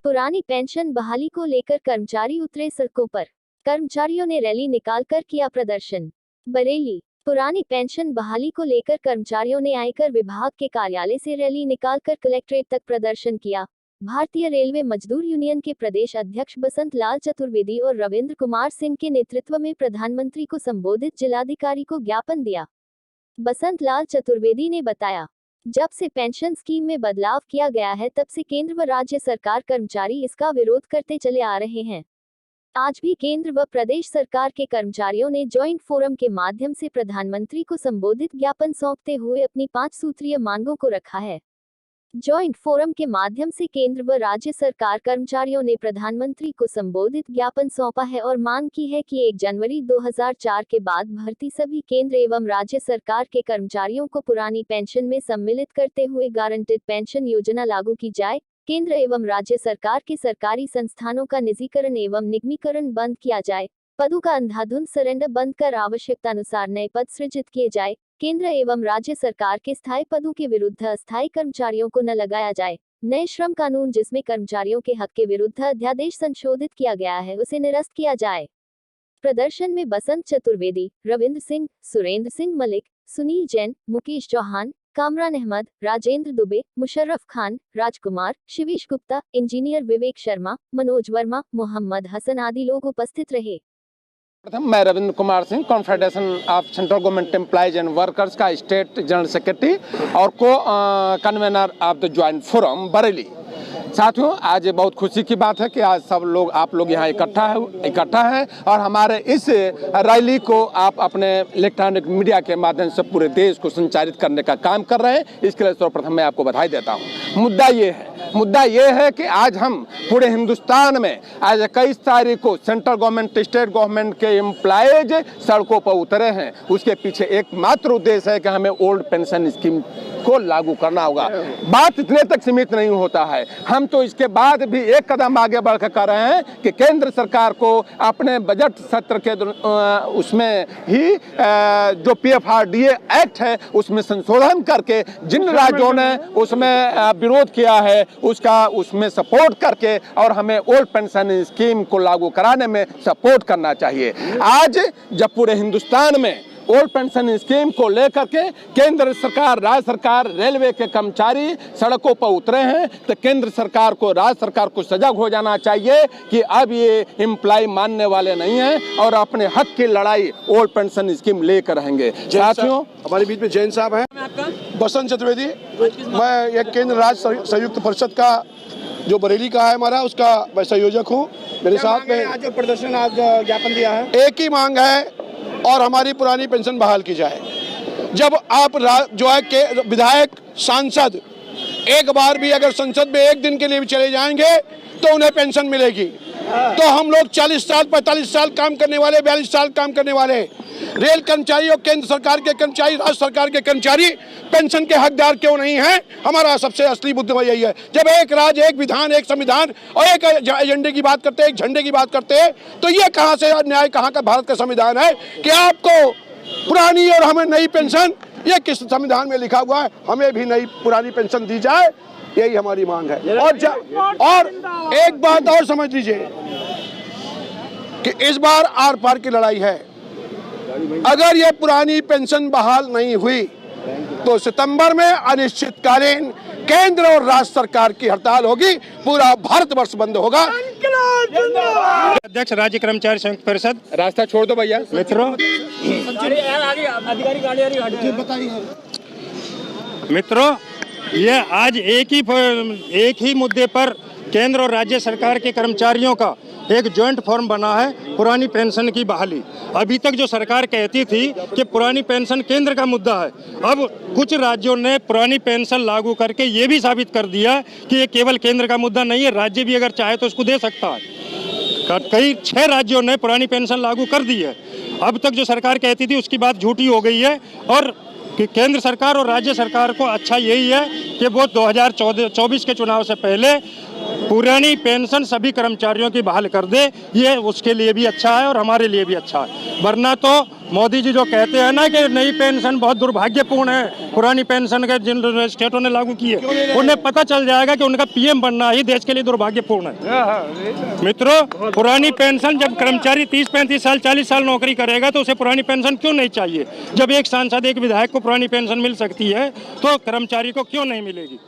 पुरानी पेंशन बहाली को लेकर कर्मचारी उतरे सड़कों पर। कर्मचारियों ने रैली निकालकर किया प्रदर्शन। बरेली। पुरानी पेंशन बहाली को लेकर कर्मचारियों ने आयकर विभाग के कार्यालय से रैली निकालकर कलेक्ट्रेट तक प्रदर्शन किया। भारतीय रेलवे मजदूर यूनियन के प्रदेश अध्यक्ष बसंत लाल चतुर्वेदी और रविंद्र कुमार सिंह के नेतृत्व में प्रधानमंत्री को संबोधित जिलाधिकारी को ज्ञापन दिया। बसंत लाल चतुर्वेदी ने बताया, जब से पेंशन स्कीम में बदलाव किया गया है तब से केंद्र व राज्य सरकार कर्मचारी इसका विरोध करते चले आ रहे हैं। आज भी केंद्र व प्रदेश सरकार के कर्मचारियों ने जॉइंट फोरम के माध्यम से प्रधानमंत्री को संबोधित ज्ञापन सौंपते हुए अपनी 5 सूत्रीय मांगों को रखा है। जॉइंट फोरम के माध्यम से केंद्र व राज्य सरकार कर्मचारियों ने प्रधानमंत्री को संबोधित ज्ञापन सौंपा है और मांग की है कि 1 जनवरी 2004 के बाद भर्ती सभी केंद्र एवं राज्य सरकार के कर्मचारियों को पुरानी पेंशन में सम्मिलित करते हुए गारंटेड पेंशन योजना लागू की जाए। केंद्र एवं राज्य सरकार के सरकारी संस्थानों का निजीकरण एवं निगमीकरण बंद किया जाए। पदों का अंधाधुंध सरेंडर बंद कर आवश्यकतानुसार नए पद सृजित किए जाए। केंद्र एवं राज्य सरकार के स्थायी पदों के विरुद्ध अस्थायी कर्मचारियों को न लगाया जाए। नए श्रम कानून जिसमें कर्मचारियों के हक के विरुद्ध अध्यादेश संशोधित किया गया है उसे निरस्त किया जाए। प्रदर्शन में बसंत चतुर्वेदी, रविंद्र सिंह, सुरेंद्र सिंह मलिक, सुनील जैन, मुकेश चौहान, कामरान अहमद, राजेंद्र दुबे, मुशर्रफ खान, राजकुमार, शिवेश गुप्ता, इंजीनियर विवेक शर्मा, मनोज वर्मा, मोहम्मद हसन आदि लोग उपस्थित रहे। प्रथम मैं Ravindra Kumar Singh, confederation of central government employees and workers का स्टेट जनरल सेक्रेटरी और को convener of the joint forum Bareilly. साथियों, आज बहुत खुशी की बात है कि आज सब लोग आप लोग यहाँ इकट्ठा हैं और हमारे इस रैली को आप अपने इलेक्ट्रॉनिक मीडिया के माध्यम से पूरे देश को संचालित करने का काम कर रहे हैं। इसके लिए सर्वप्रथम मैं आपको बधाई देता हूँ। मुद्दा ये है कि आज हम पूरे हिंदुस्तान में आज 21 तारीख को सेंट्रल गवर्नमेंट, स्टेट गवर्नमेंट के एम्प्लॉयज सड़कों पर उतरे हैं। उसके पीछे एकमात्र उद्देश्य है कि हमें ओल्ड पेंशन स्कीम को लागू करना होगा। बात इतने तक सीमित नहीं होता है, हम तो इसके बाद भी एक कदम आगे बढ़कर कर रहे हैं कि केंद्र सरकार को अपने बजट सत्र के उसमें ही जो PFRDA एक्ट है उसमें संशोधन करके जिन राज्यों ने उसमें विरोध किया है उसमें सपोर्ट करके और हमें ओल्ड पेंशन स्कीम को लागू कराने में सपोर्ट करना चाहिए। आज जब पूरे हिंदुस्तान में ओल्ड पेंशन स्कीम को लेकर के केंद्र सरकार, राज्य सरकार, रेलवे के कर्मचारी सड़कों पर उतरे हैं तो केंद्र सरकार को, राज्य सरकार को सजग हो जाना चाहिए कि अब ये एम्प्लॉय मानने वाले नहीं हैं और अपने हक की लड़ाई ओल्ड पेंशन स्कीम लेकर रहेंगे। साथियों, हमारे बीच में जैन साहब हैं, बसंत चतुर्वेदी, मैं एक केंद्र राज्य संयुक्त परिषद का जो बरेली का है हमारा, उसका मैं संयोजक हूँ। मेरे साथ में आज प्रदर्शन, आज ज्ञापन दिया है, एक ही मांग है और हमारी पुरानी पेंशन बहाल की जाए। जब आप जो है के विधायक, सांसद एक बार भी अगर संसद में एक दिन के लिए भी चले जाएंगे तो उन्हें पेंशन मिलेगी। तो हम लोग 40 साल, 45 साल काम करने वाले, 42 साल काम करने वाले रेल कर्मचारी और केंद्र सरकार के कर्मचारी, राज्य सरकार के कर्मचारी पेंशन के हकदार क्यों नहीं हैं? हमारा सबसे असली मुद्दा यही है। जब एक राज्य, एक विधान, एक संविधान और एक एजेंडे की बात करते हैं, एक झंडे की बात करते हैं, तो ये कहाँ से न्याय, कहाँ का भारत का संविधान है कि आपको पुरानी और हमें नई पेंशन, ये किस संविधान में लिखा हुआ है? हमें भी नई पुरानी पेंशन दी जाए, यही हमारी मांग है। और एक बात और समझ लीजिए कि इस बार आर पार की लड़ाई है। अगर ये पुरानी पेंशन बहाल नहीं हुई तो सितंबर में अनिश्चितकालीन केंद्र और राज्य सरकार की हड़ताल होगी, पूरा भारतवर्ष बंद होगा। अध्यक्ष राज्य कर्मचारी संयुक्त परिषद। रास्ता छोड़ दो भैया। मित्रों, ये आज एक ही मुद्दे पर केंद्र और राज्य सरकार के कर्मचारियों का एक जॉइंट फोरम बना है, पुरानी पेंशन की बहाली। अभी तक जो सरकार कहती थी कि पुरानी पेंशन केंद्र का मुद्दा है, अब कुछ राज्यों ने पुरानी पेंशन लागू करके ये भी साबित कर दिया कि ये केवल केंद्र का मुद्दा नहीं है, राज्य भी अगर चाहे तो उसको दे सकता है। कई 6 राज्यों ने पुरानी पेंशन लागू कर दी है। अब तक जो सरकार कहती थी उसकी बात झूठी हो गई है और केंद्र सरकार और राज्य सरकार को अच्छा यही है कि वो 2024 के चुनाव से पहले पुरानी पेंशन सभी कर्मचारियों की बहाल कर दे, ये उसके लिए भी अच्छा है और हमारे लिए भी अच्छा है। वरना तो मोदी जी जो कहते हैं ना कि नई पेंशन बहुत दुर्भाग्यपूर्ण है, पुरानी पेंशन के जिन स्टेटों ने लागू की है उन्हें पता चल जाएगा कि उनका पीएम बनना ही देश के लिए दुर्भाग्यपूर्ण है। मित्रों, पुरानी पेंशन, जब कर्मचारी 30-35 साल 40 साल नौकरी करेगा तो उसे पुरानी पेंशन क्यों नहीं चाहिए? जब एक सांसद एक विधायक को पुरानी पेंशन मिल सकती है तो कर्मचारी को क्यों नहीं मिलेगी?